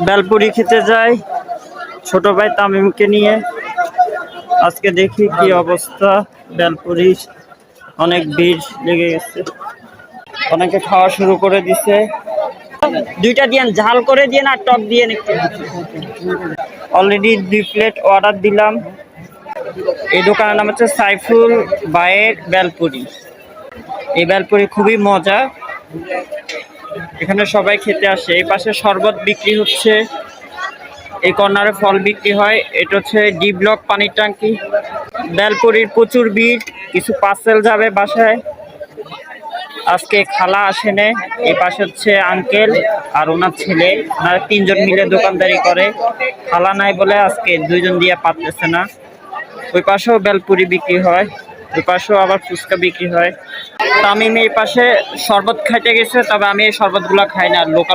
বেলপুরি খেতে যাই ছোট ভাই তামিমকে নিয়ে। আজকে দেখি কি অবস্থা, বেলপুরি অনেক ভিড় লেগে গেছে, অনেকে খাওয়া শুরু করে দিছে। দুইটা দিয়েন, ঝাল করে দিয়ে আর টক দিয়ে একটু। অলরেডি 2 প্লেট অর্ডার দিলাম। এই দোকানের নাম হচ্ছে সাইফুল ভাইয়ের বেলপুরি। এই বেলপুরি খুবই মজা, এখানে সবাই খেতে আসে। এই পাশে শরবত বিক্রি হচ্ছে, এই কর্নারে ফল বিক্রি হয়। এটা হচ্ছে ডি ব্লক পানির ট্যাঙ্কি। বেলপুরির প্রচুর ভিড়, কিছু পার্সেল যাবে বাসায়। আজকে খালা আসেনে। এই পাশে হচ্ছে আঙ্কেল আর ওনার ছেলে, ওনারা 3 জন মিলে দোকানদারি করে। খালা নাই বলে আজকে 2 জন দিয়ে পারতেছে না। ওই পাশেও বেলপুরি বিক্রি হয়, ওই পাশেও আবার ফুচকা বিক্রি হয়। তামিম এই পাশে শরবত খাইতে গেছে, তবে আমি এই শরবতগুলো খাই না, লোকাল